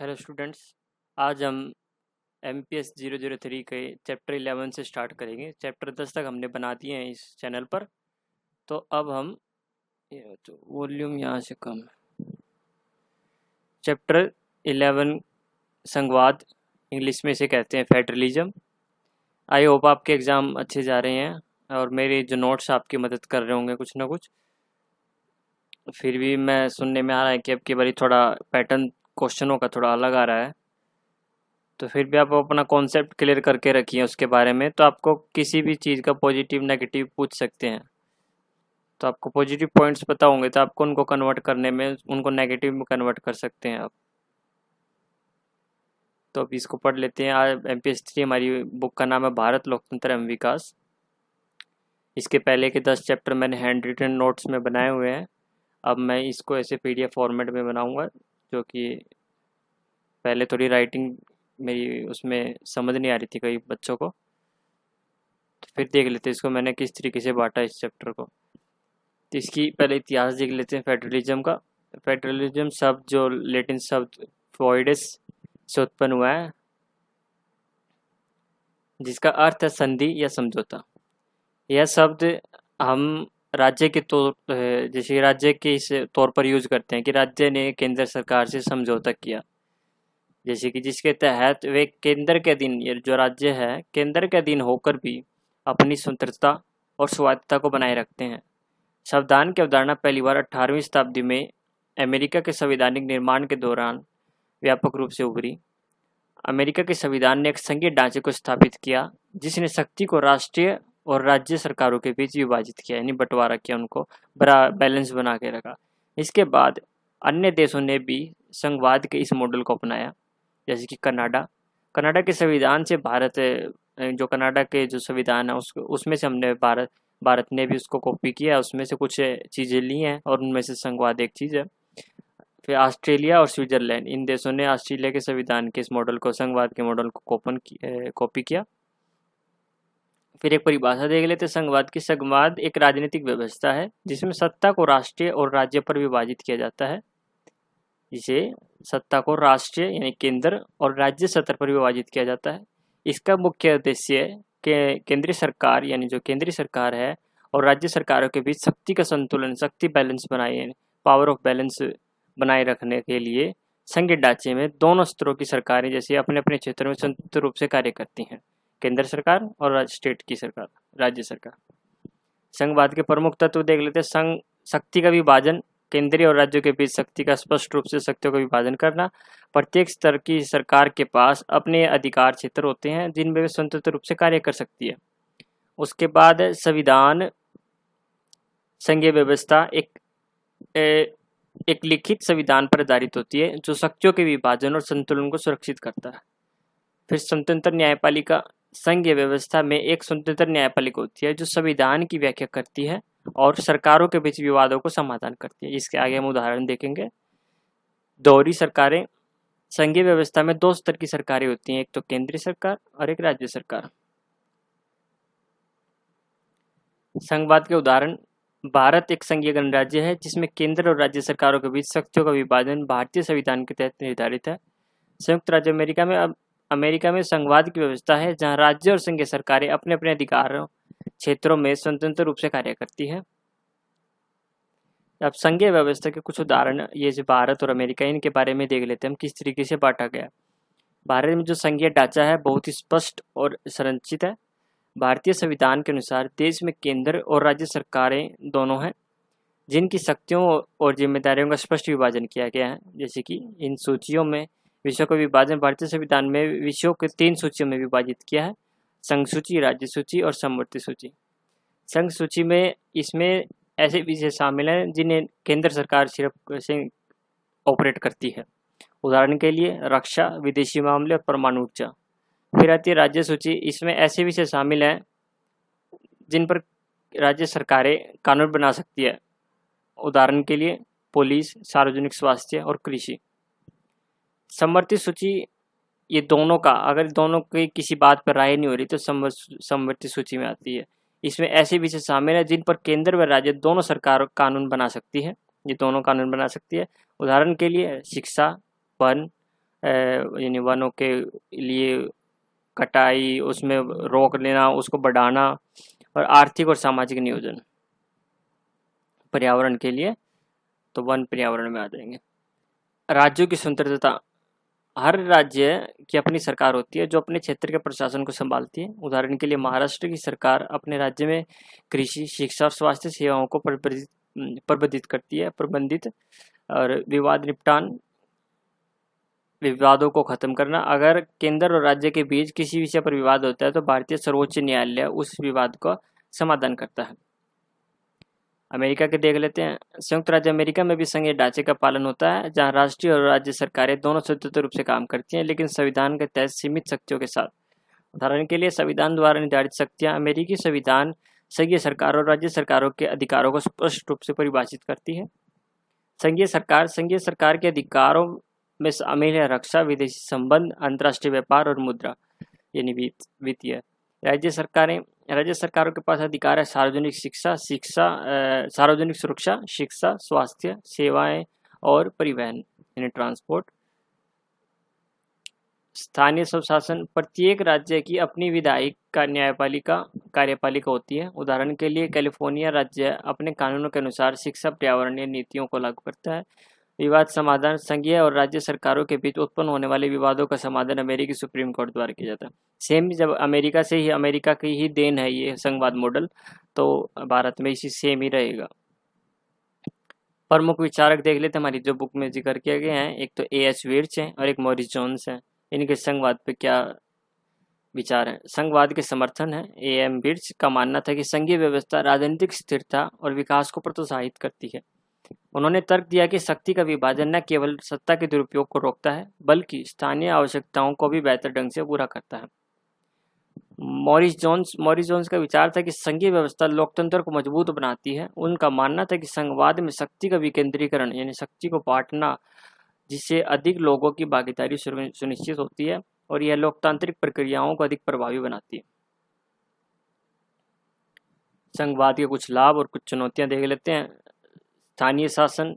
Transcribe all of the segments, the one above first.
Hello students. आज हम MPS 003 के चैप्टर 11 से स्टार्ट करेंगे। चैप्टर 10 तक हमने बना दिए हैं इस चैनल पर। तो अब हम तो वॉल्यूम यहाँ से कम है। चैप्टर 11 संघवाद, इंग्लिश में इसे कहते हैं फेडरलिज्म। आई होप आपके एग्ज़ाम अच्छे जा रहे हैं और मेरे जो नोट्स आपकी मदद कर रहे होंगे कुछ ना कुछ। फिर भी मैं सुनने में आ रहा है कि अब की बारी थोड़ा पैटर्न क्वेश्चनों का थोड़ा अलग आ रहा है, तो फिर भी आप अपना कॉन्सेप्ट क्लियर करके रखिए उसके बारे में। तो आपको किसी भी चीज़ का पॉजिटिव नेगेटिव पूछ सकते हैं, तो आपको पॉजिटिव पॉइंट्स पता होंगे तो आपको उनको कन्वर्ट करने में उनको नेगेटिव में कन्वर्ट कर सकते हैं आप। तो अब इसको पढ़ लेते हैं। आज MPS 3 हमारी बुक का नाम है भारत लोकतंत्र एवं विकास। इसके पहले के 10 चैप्टर मैंने हैंड रिटन नोट्स में बनाए हुए हैं। अब मैं इसको ऐसे PDF फॉर्मेट में बनाऊंगा, जो कि पहले थोड़ी राइटिंग मेरी उसमें समझ नहीं आ रही थी कई बच्चों को। तो फिर देख लेते हैं इसको मैंने किस तरीके से बांटा इस चैप्टर को। तो इसकी पहले इतिहास देख लेते हैं फेडरलिज्म का। फेडरलिज्म शब्द जो लैटिन शब्द फोइडेस से उत्पन्न हुआ है, जिसका अर्थ है संधि या समझौता। यह शब्द हम राज्य के तौर जैसे राज्य के इस तौर पर यूज करते हैं कि राज्य ने केंद्र सरकार से समझौता किया, जैसे कि जिसके तहत वे केंद्र के अधीन, ये जो राज्य है केंद्र के अधीन होकर भी अपनी स्वतंत्रता और स्वायत्तता को बनाए रखते हैं। संविधान की अवधारणा पहली बार 18वीं शताब्दी में अमेरिका के संवैधानिक निर्माण के दौरान व्यापक रूप से उभरी। अमेरिका के संविधान ने एक संघीय ढांचे को स्थापित किया, जिसने शक्ति को राष्ट्रीय और राज्य सरकारों के बीच विभाजित किया, यानी बंटवारा किया, उनको बड़ा बैलेंस बना के रखा। इसके बाद अन्य देशों ने भी संघवाद के इस मॉडल को अपनाया, जैसे कि कनाडा के संविधान से जो कनाडा के जो संविधान है उसमें से हमने भारत ने भी उसको कॉपी किया, उसमें से कुछ चीज़ें ली हैं और उनमें से संघवाद एक चीज़ है। फिर ऑस्ट्रेलिया और स्विट्जरलैंड, इन देशों ने ऑस्ट्रेलिया के संविधान के इस मॉडल को, संघवाद के मॉडल को कॉपी किया। फिर एक परिभाषा देख लेते हैं संघवाद की। संघवाद एक राजनीतिक व्यवस्था है जिसमें सत्ता को राष्ट्रीय और राज्य पर विभाजित किया जाता है। इसे सत्ता को राष्ट्रीय यानी केंद्र और राज्य स्तर पर विभाजित किया जाता है। इसका मुख्य उद्देश्य केंद्रीय सरकार यानी जो केंद्रीय सरकार है और राज्य सरकारों के बीच शक्ति का संतुलन, शक्ति बैलेंस बनाए, पावर ऑफ बैलेंस बनाए रखने के लिए संघीय ढांचे में दोनों स्तरों की सरकारें जैसे अपने अपने क्षेत्र में स्वतंत्र रूप से कार्य करती हैं, केंद्र सरकार और स्टेट की सरकार, राज्य सरकार। संघवाद के प्रमुख तत्व देख लेते हैं। संघ शक्ति का विभाजन, केंद्रीय और राज्यों के बीच शक्ति का स्पष्ट रूप से शक्तियों का विभाजन करना। प्रत्येक स्तर की सरकार के पास अपने अधिकार क्षेत्र होते हैं जिनमें वे स्वतंत्र रूप से कार्य कर सकती है। उसके बाद संविधान, संघीय व्यवस्था एक लिखित संविधान पर आधारित होती है जो शक्तियों के विभाजन और संतुलन को सुरक्षित करता है। फिर स्वतंत्र न्यायपालिका, संघीय व्यवस्था में एक स्वतंत्र न्यायपालिका होती है जो संविधान की व्याख्या करती है और सरकारों के बीच विवादों को समाधान करती है। इसके आगे हम उदाहरण देखेंगे। दोहरी सरकारें, संघीय व्यवस्था में 2 स्तर की सरकारें होती हैं, एक तो केंद्रीय सरकार और एक राज्य सरकार। संघवाद के उदाहरण, भारत एक संघीय गणराज्य है जिसमें केंद्र और राज्य सरकारों के बीच शक्तियों का विभाजन भारतीय संविधान के तहत निर्धारित है। संयुक्त राज्य अमेरिका में संघवाद की व्यवस्था है जहां राज्य और संघीय सरकारें अपने अपने अधिकारों क्षेत्रों में स्वतंत्र रूप से कार्य करती है। अब संघीय व्यवस्था के कुछ उदाहरण, ये जो भारत और अमेरिका, इनके बारे में देख लेते हैं हम किस तरीके से बांटा गया। भारत में जो संघीय ढांचा है बहुत ही स्पष्ट और संरचित है। भारतीय संविधान के अनुसार देश में केंद्र और राज्य सरकारें दोनों हैं जिनकी शक्तियों और जिम्मेदारियों का स्पष्ट विभाजन किया गया है। जैसे कि इन सूचियों में विषयों का विभाजन भारतीय संविधान में विषयों को 3 सूचियों में विभाजित किया है, संघ सूची, राज्य सूची और समवर्ती सूची। संघ सूची में इसमें ऐसे विषय शामिल हैं जिन्हें केंद्र सरकार सिर्फ से ऑपरेट करती है, उदाहरण के लिए रक्षा, विदेशी मामले और परमाणु ऊर्जा। फिर आती है राज्य सूची, इसमें ऐसे विषय शामिल हैं जिन पर राज्य सरकारें कानून बना सकती है, उदाहरण के लिए पुलिस, सार्वजनिक स्वास्थ्य और कृषि। समवर्ती सूची, ये दोनों का, अगर दोनों की किसी बात पर राय नहीं हो रही तो समवर्ती सूची में आती है। इसमें ऐसे विषय शामिल है जिन पर केंद्र व राज्य दोनों सरकार कानून बना सकती है, ये दोनों कानून बना सकती है, उदाहरण के लिए शिक्षा, वन, यानी वनों के लिए कटाई, उसमें रोक लेना, उसको बढ़ाना, और आर्थिक और सामाजिक नियोजन पर्यावरण के लिए, तो वन पर्यावरण में आ जाएंगे। राज्यों की स्वतंत्रता, हर राज्य की अपनी सरकार होती है जो अपने क्षेत्र के प्रशासन को संभालती है। उदाहरण के लिए महाराष्ट्र की सरकार अपने राज्य में कृषि, शिक्षा और स्वास्थ्य सेवाओं को प्रबंधित करती है। और विवाद निपटान, विवादों को खत्म करना। अगर केंद्र और राज्य के बीच किसी विषय पर विवाद होता है तो भारतीय सर्वोच्च न्यायालय उस विवाद का समाधान करता है। अमेरिका के देख लेते हैं। संयुक्त राज्य अमेरिका में भी संघीय ढांचे का पालन होता है, जहां राष्ट्रीय और राज्य सरकारें दोनों स्वतंत्र रूप से काम करती हैं, लेकिन संविधान के तहत सीमित शक्तियों के साथ। उदाहरण के लिए संविधान द्वारा निर्धारित शक्तियां, अमेरिकी संविधान संघीय सरकार और राज्य सरकारों के अधिकारों को स्पष्ट रूप से परिभाषित करती है। संघीय सरकार के अधिकारों में शामिल है रक्षा, विदेशी संबंध, अंतर्राष्ट्रीय व्यापार और मुद्रा यानी वित्तीय। राज्य सरकारों के पास अधिकार है सार्वजनिक सुरक्षा, शिक्षा, स्वास्थ्य सेवाएं और परिवहन यानी ट्रांसपोर्ट। स्थानीय स्वशासन, प्रत्येक राज्य की अपनी विधायिक कार्यपालिका होती है। उदाहरण के लिए कैलिफोर्निया राज्य अपने कानूनों के अनुसार शिक्षा, पर्यावरण या नीतियों को लागू करता है। विवाद समाधान, संघीय और राज्य सरकारों के बीच उत्पन्न होने वाले विवादों का समाधान अमेरिकी सुप्रीम कोर्ट द्वारा किया जाता है। सेम जब अमेरिका की ही देन है ये संघवाद मॉडल, तो भारत में इसी सेम ही रहेगा। प्रमुख विचारक देख लेते हैं हमारी जो बुक में जिक्र किए गए हैं। एक तो A.H. विर्च है और एक मॉरिस जोन्स है। इनके संघवाद पे क्या विचार है? संघवाद के समर्थन है। A.M. विर्च का मानना था कि संघीय व्यवस्था राजनीतिक स्थिरता और विकास को प्रोत्साहित करती है। उन्होंने तर्क दिया कि शक्ति का विभाजन न केवल सत्ता के दुरुपयोग को रोकता है, बल्कि स्थानीय आवश्यकताओं को भी बेहतर ढंग से पूरा करता है। मॉरिस जोन्स का विचार था कि संघीय व्यवस्था लोकतंत्र को मजबूत बनाती है। उनका मानना था कि संघवाद में शक्ति का विकेंद्रीकरण यानी शक्ति को बांटना, जिससे अधिक लोगों की भागीदारी सुनिश्चित होती है और यह लोकतांत्रिक प्रक्रियाओं को अधिक प्रभावी बनाती है। संघवाद के कुछ लाभ और कुछ चुनौतियां देख लेते हैं। स्थानीय शासन,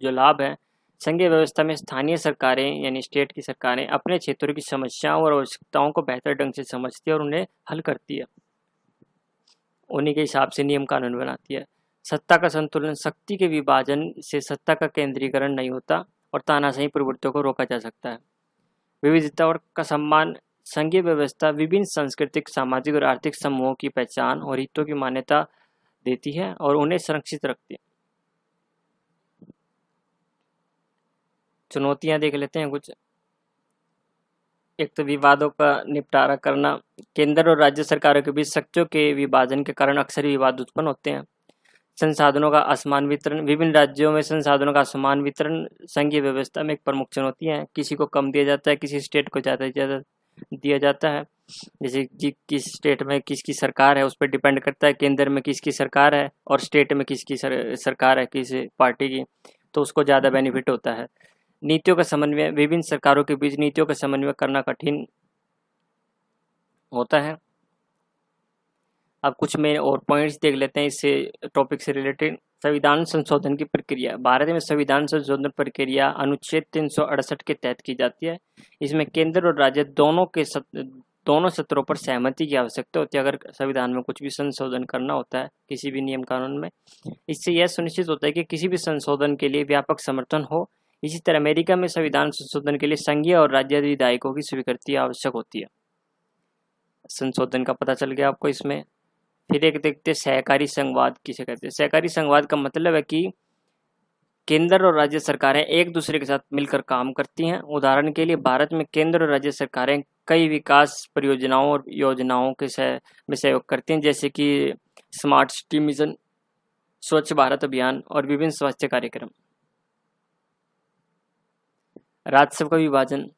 जो लाभ है, संघीय व्यवस्था में स्थानीय सरकारें यानी स्टेट की सरकारें अपने क्षेत्रों की समस्याओं और आवश्यकताओं को बेहतर ढंग से समझती है और उन्हें हल करती है। उन्हीं के हिसाब से नियम कानून बनाती है। सत्ता का संतुलन, शक्ति के विभाजन से सत्ता का केंद्रीकरण नहीं होता और तानाशाही प्रवृत्तियों को रोका जा सकता है। विविधता और का सम्मान, संघीय व्यवस्था विभिन्न सांस्कृतिक, सामाजिक और आर्थिक समूहों की पहचान और हितों की मान्यता देती है और उन्हें संरक्षित रखती है। चुनौतियां देख लेते हैं कुछ। एक तो विवादों का निपटारा करना, केंद्र और राज्य सरकारों के बीच शक्तियों के विभाजन के कारण अक्सर विवाद उत्पन्न होते हैं। संसाधनों का असमान वितरण, विभिन्न राज्यों में संसाधनों का असमान वितरण संघीय व्यवस्था में एक प्रमुख चुनौती है। किसी को कम दिया जाता है, किसी स्टेट को ज़्यादा दिया जाता है। जैसे किस स्टेट में किसकी सरकार है उस पर डिपेंड करता है, केंद्र में किसकी सरकार है और स्टेट में किसकी सरकार है, किस पार्टी की, तो उसको ज़्यादा बेनिफिट होता है। नीतियों का समन्वय, विभिन्न सरकारों के बीच नीतियों का समन्वय करना कठिन होता है। अब कुछ में और पॉइंट्स देख लेते हैं इससे टॉपिक से रिलेटेड। संविधान संशोधन की प्रक्रिया, भारत में संविधान संशोधन प्रक्रिया अनुच्छेद 368 के तहत की जाती है। इसमें केंद्र और राज्य दोनों सत्रों पर सहमति की आवश्यकता होती है अगर संविधान में कुछ भी संशोधन करना होता है किसी भी नियम कानून में। इससे यह सुनिश्चित होता है कि किसी भी संशोधन के लिए व्यापक समर्थन हो। इसी तरह अमेरिका में संविधान संशोधन के लिए संघीय और राज्य विधायकों की स्वीकृति आवश्यक होती है। संशोधन का पता चल गया आपको इसमें। फिर एक देखते हैं सहकारी संघवाद किसे कहते हैं। सहकारी संघवाद का मतलब है कि केंद्र और राज्य सरकारें एक दूसरे के साथ मिलकर काम करती हैं। उदाहरण के लिए भारत में केंद्र और राज्य सरकारें कई विकास परियोजनाओं और योजनाओं के में सहयोग करती हैं, जैसे कि स्मार्ट सिटी मिशन, स्वच्छ भारत अभियान और विभिन्न स्वास्थ्य कार्यक्रम। राजस्व का विभाजन,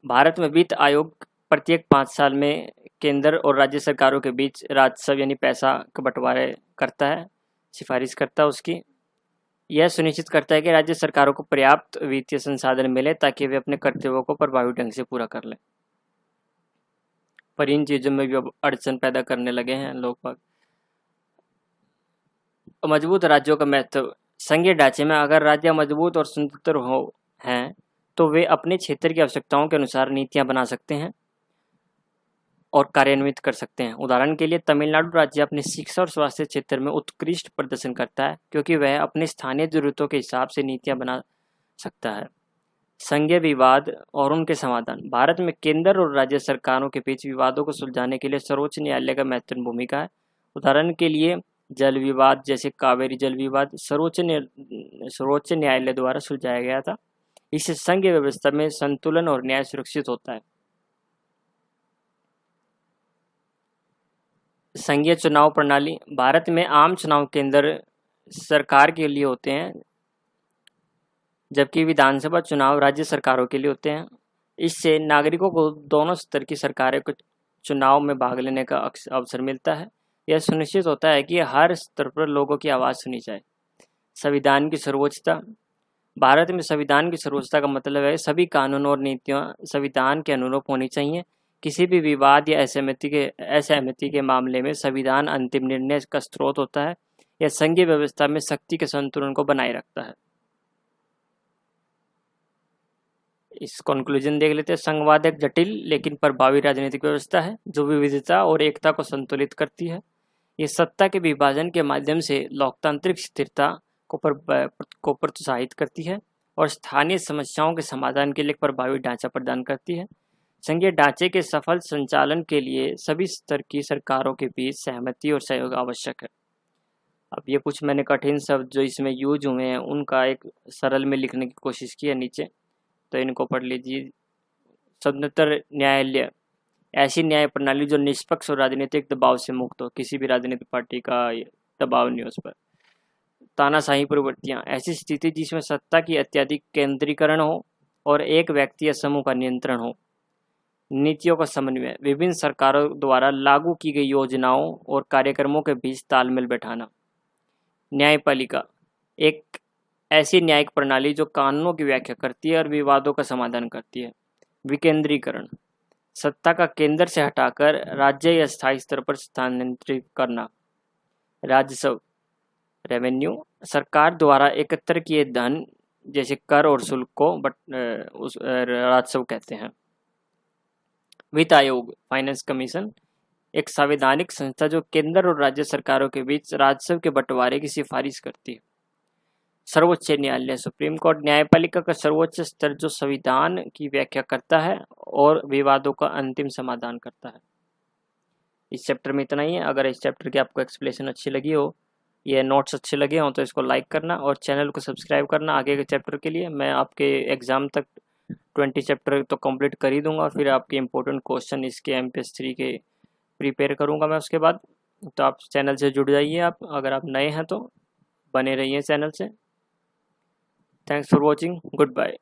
भारत में वित्त आयोग प्रत्येक 5 साल में केंद्र और राज्य सरकारों के बीच राजस्व यानी पैसा का बंटवारा करता है, सिफारिश करता है उसकी। यह सुनिश्चित करता है कि राज्य सरकारों को पर्याप्त वित्तीय संसाधन मिले ताकि वे अपने कर्तव्यों को प्रभावी ढंग से पूरा कर लें। पर इन चीज़ों में भी अब अड़चन पैदा करने लगे हैं लोग। मजबूत राज्यों का महत्व, संघीय ढांचे में अगर राज्य मजबूत और स्वतंत्र हैं तो वे अपने क्षेत्र की आवश्यकताओं के अनुसार नीतियां बना सकते हैं और कार्यान्वित कर सकते हैं। उदाहरण के लिए तमिलनाडु राज्य अपने शिक्षा और स्वास्थ्य क्षेत्र में उत्कृष्ट प्रदर्शन करता है क्योंकि वह अपने स्थानीय जरूरतों के हिसाब से नीतियां बना सकता है। संघीय विवाद और उनके समाधान। भारत में केंद्र और राज्य सरकारों के बीच विवादों को सुलझाने के लिए सर्वोच्च न्यायालय का महत्वपूर्ण भूमिका है। उदाहरण के लिए जल विवाद जैसे कावेरी जल विवाद सर्वोच्च न्यायालय द्वारा सुलझाया गया था। इससे संघीय व्यवस्था में संतुलन और न्याय सुरक्षित होता है। संघीय चुनाव प्रणाली। भारत में आम चुनाव केंद्र सरकार के लिए होते हैं, जबकि विधानसभा चुनाव राज्य सरकारों के लिए होते हैं। इससे नागरिकों को दोनों स्तर की सरकारों के चुनाव में भाग लेने का अवसर मिलता है। यह सुनिश्चित होता है कि हर स्तर पर लोगों की आवाज़ सुनी जाए। संविधान की सर्वोच्चता। भारत में संविधान की सर्वोच्चता का मतलब है सभी कानून और नीतियां संविधान के अनुरूप होनी चाहिए। किसी भी विवाद या असहमति के मामले में संविधान अंतिम निर्णय का स्रोत होता है। यह संघीय व्यवस्था में शक्ति के संतुलन को बनाए रखता है। इस कंक्लूजन देख लेते हैं। संघवाद एक जटिल लेकिन प्रभावी राजनीतिक व्यवस्था है जो विविधता और एकता को संतुलित करती है। ये सत्ता के विभाजन के माध्यम से लोकतांत्रिक स्थिरता को प्रोत्साहित करती है और स्थानीय समस्याओं के समाधान के लिए प्रभावी ढांचा प्रदान करती है। संघीय ढांचे के सफल संचालन के लिए सभी स्तर की सरकारों के बीच सहमति और सहयोग आवश्यक है। अब ये कुछ मैंने कठिन शब्द जो इसमें यूज हुए हैं उनका एक सरल में लिखने की कोशिश की है नीचे, तो इनको पढ़ लीजिए। स्वतंत्र न्यायालय ऐसी न्याय प्रणाली जो निष्पक्ष और राजनीतिक दबाव से मुक्त हो, किसी भी राजनीतिक पार्टी का दबाव नहीं हो उस पर। तानाशाही प्रवृत्तियां ऐसी स्थिति जिसमें सत्ता की अत्यधिक केंद्रीकरण हो और एक व्यक्ति या समूह का नियंत्रण हो। नीतियों का समन्वय विभिन्न सरकारों द्वारा लागू की गई योजनाओं और कार्यक्रमों के बीच तालमेल बैठाना। न्यायपालिका एक ऐसी न्यायिक प्रणाली जो कानूनों की व्याख्या करती है और विवादों का समाधान करती है। विकेंद्रीकरण सत्ता का केंद्र से हटाकर राज्य या स्थायी स्तर पर स्थानांतरित करना। राजस्व रेवेन्यू सरकार द्वारा एकत्र किए धन जैसे कर और शुल्क को राजस्व कहते हैं। वित्त आयोग फाइनेंस कमीशन एक संवैधानिक संस्था जो केंद्र और राज्य सरकारों के बीच राजस्व के बंटवारे की सिफारिश करती है। सर्वोच्च न्यायालय सुप्रीम कोर्ट न्यायपालिका का सर्वोच्च स्तर जो संविधान की व्याख्या करता है और विवादों का अंतिम समाधान करता है। इस चैप्टर में इतना ही है। अगर इस चैप्टर की आपको एक्सप्लेनेशन अच्छी लगी हो, ये नोट्स अच्छे लगे हों तो इसको लाइक करना और चैनल को सब्सक्राइब करना आगे के चैप्टर के लिए। मैं आपके एग्ज़ाम तक 20 चैप्टर तो कंप्लीट कर ही दूंगा, फिर आपके इंपॉर्टेंट क्वेश्चन इसके MPS 3 के प्रिपेयर करूंगा मैं उसके बाद। तो आप चैनल से जुड़ जाइए। आप अगर आप नए हैं तो बने रहिए चैनल से। Thanks for watching. Good bye.